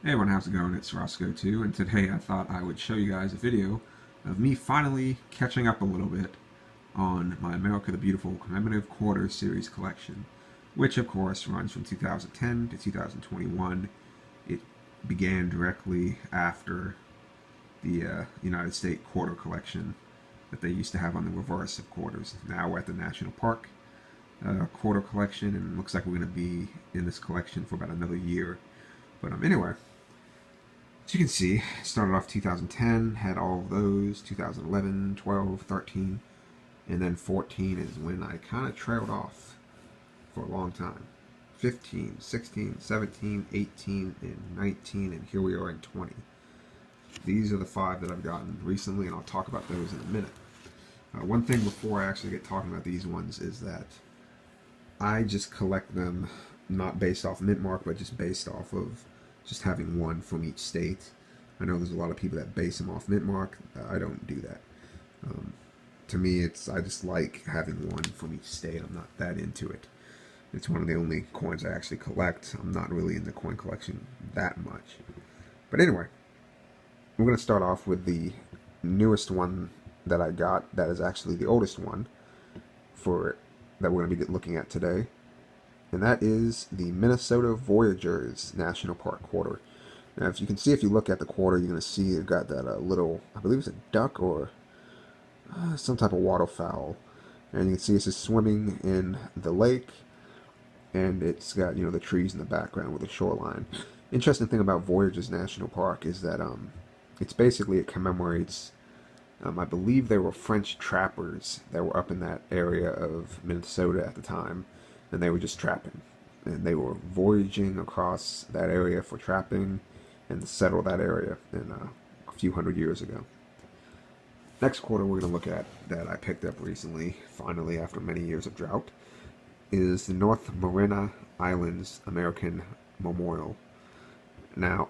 Hey everyone, how's it going? It's Roscoe2, and today I thought I would show you guys a video of me finally catching up a little bit on my America the Beautiful Commemorative Quarter Series collection, which of course runs from 2010 to 2021. It began directly after the United States quarter collection that they used to have on the reverse of quarters. Now we're at the National Park quarter collection, and it looks like we're going to be in this collection for about another year. But anyway, as you can see, started off 2010, had all of those, 2011, 12, 13, and then 14 is when I kind of trailed off for a long time. 15, 16, 17, 18, and 19, and here we are in 20. These are the 5 that I've gotten recently, and I'll talk about those in a minute. One thing before I actually get talking about these ones is that I just collect them not based off mint mark, but just based off of just having one from each state. I know there's a lot of people that base them off mint mark. I don't do that. To me, I just like having one from each state. I'm not that into it. It's one of the only coins I actually collect. I'm not really in the coin collection that much. But anyway, we're going to start off with the newest one that I got. That is actually the oldest one that we're going to be looking at today. And that is the Minnesota Voyageurs National Park quarter. Now, if you can see, if you look at the quarter, you're going to see it got that little, I believe it's a duck or some type of waterfowl. And you can see it's just swimming in the lake, and it's got, the trees in the background with the shoreline. Interesting thing about Voyageurs National Park is that it's basically, it commemorates, I believe they were French trappers that were up in that area of Minnesota at the time. And they were just trapping, and they were voyaging across that area for trapping and to settle that area in a few hundred years ago. Next quarter we're going to look at that I picked up recently, finally after many years of drought, is the North Mariana Islands American Memorial. Now,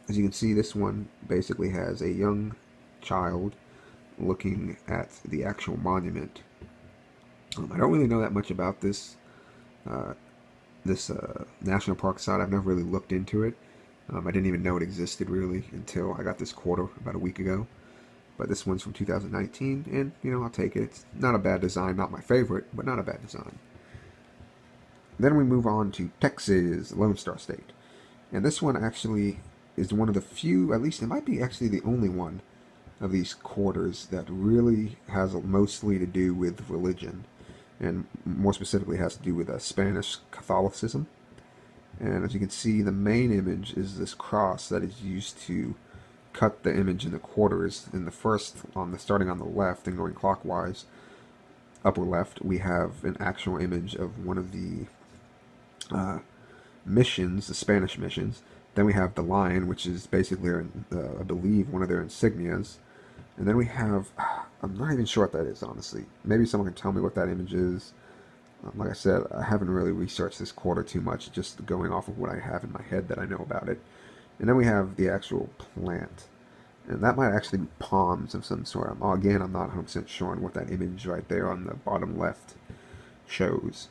as you can see, this one basically has a young child looking at the actual monument. I don't really know that much about this national park site. I've never really looked into it. I didn't even know it existed really until I got this quarter about a week ago. But this one's from 2019, and I'll take it. It's not a bad design, not my favorite, but not a bad design. Then we move on to Texas, Lone Star State, and this one actually is one of the few, at least it might be actually the only one of these quarters that really has mostly to do with religion, and more specifically has to do with Spanish Catholicism. And as you can see, the main image is this cross that is used to cut the image in the quarters. In the first, starting on the left and going clockwise, upper left, we have an actual image of one of the missions, the Spanish missions. Then we have the lion, which is basically, I believe, one of their insignias. And then we have, I'm not even sure what that is, honestly. Maybe someone can tell me what that image is. Like I said, I haven't really researched this quarter too much, just going off of what I have in my head that I know about it. And then we have the actual plant. And that might actually be palms of some sort. Again, I'm not 100% sure on what that image right there on the bottom left shows.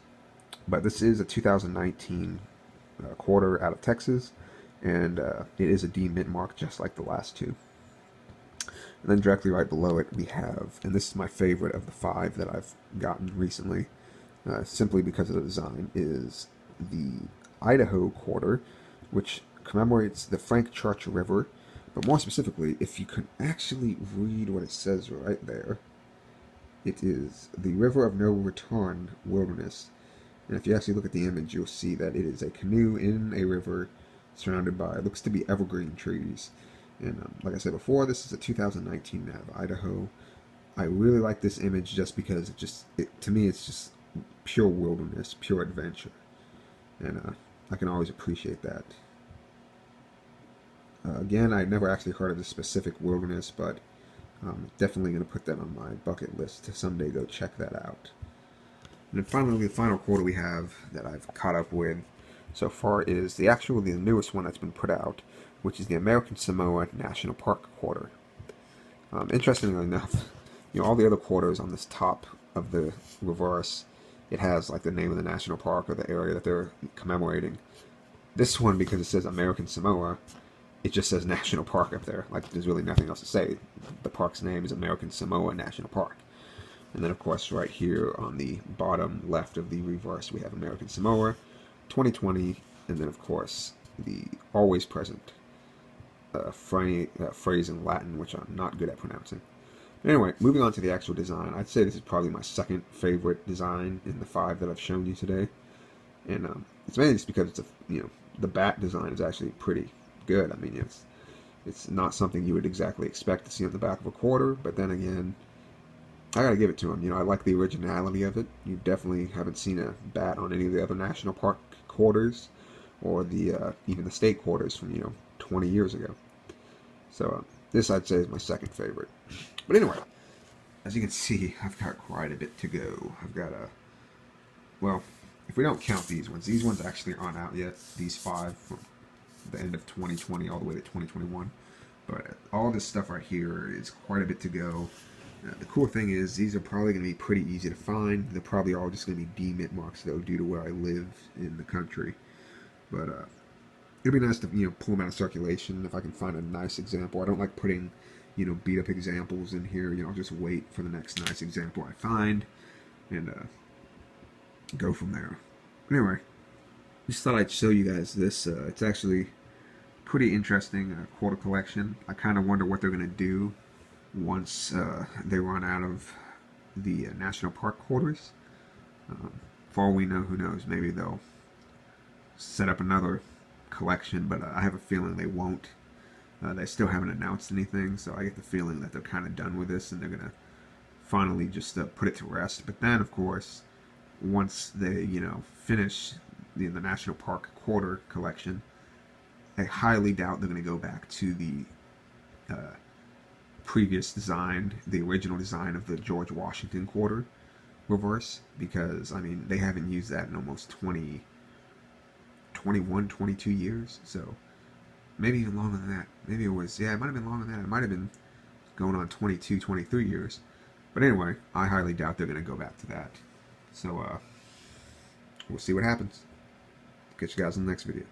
But this is a 2019 quarter out of Texas, and it is a D mint mark just like the last two. And then directly right below it we have, and this is my favorite of the 5 that I've gotten recently, simply because of the design, is the Idaho quarter, which commemorates the Frank Church River. But more specifically, if you can actually read what it says right there, it is the River of No Return Wilderness. And if you actually look at the image, you'll see that it is a canoe in a river surrounded by, it looks to be evergreen trees. And like I said before, this is a 2019 map of Idaho. I really like this image just because to me, it's just pure wilderness, pure adventure. And I can always appreciate that. Again, I never actually heard of this specific wilderness, but I'm definitely going to put that on my bucket list to someday go check that out. And then finally, the final quarter we have that I've caught up with so far is the newest one that's been put out, which is the American Samoa National Park quarter. Interestingly enough, all the other quarters on this top of the reverse, it has like the name of the national park or the area that they're commemorating. This one, because it says American Samoa, it just says National Park up there. Like, there's really nothing else to say. The park's name is American Samoa National Park. And then, of course, right here on the bottom left of the reverse, we have American Samoa, 2020, and then, of course, the always present phrase in Latin, which I'm not good at pronouncing. Anyway, moving on to the actual design, I'd say this is probably my second favorite design in the 5 that I've shown you today. And it's mainly just because the bat design is actually pretty good. I mean, it's not something you would exactly expect to see on the back of a quarter, but then again, I gotta give it to him. I like the originality of it. You definitely haven't seen a bat on any of the other national park quarters, or the even the state quarters from 20 years ago. So this, I'd say, is my second favorite. But anyway, as you can see, I've got quite a bit to go. I've got well, if we don't count these ones actually aren't out yet. These 5 from the end of 2020 all the way to 2021. But all this stuff right here is quite a bit to go. The cool thing is, these are probably going to be pretty easy to find. They're probably all just going to be demint marks, though, due to where I live in the country. But it'd be nice to pull them out of circulation if I can find a nice example. I don't like putting beat up examples in here. I'll just wait for the next nice example I find and go from there. Anyway, just thought I'd show you guys this. It's actually pretty interesting quarter collection. I kind of wonder what they're going to do once they run out of the national park quarters. For all we know, who knows, maybe they'll set up another collection, but I have a feeling they won't. They still haven't announced anything, so I get the feeling that they're kind of done with this and they're going to finally just put it to rest. But then, of course, once they finish the national park quarter collection, I highly doubt they're going to go back to the previous design, the original design of the George Washington quarter reverse, because I mean they haven't used that in almost 22 years. So maybe even longer than that. Maybe it was, it might have been longer than that. It might have been going on 22, 23 years. But anyway, I highly doubt they're going to go back to that. So we'll see what happens. Catch you guys in the next video.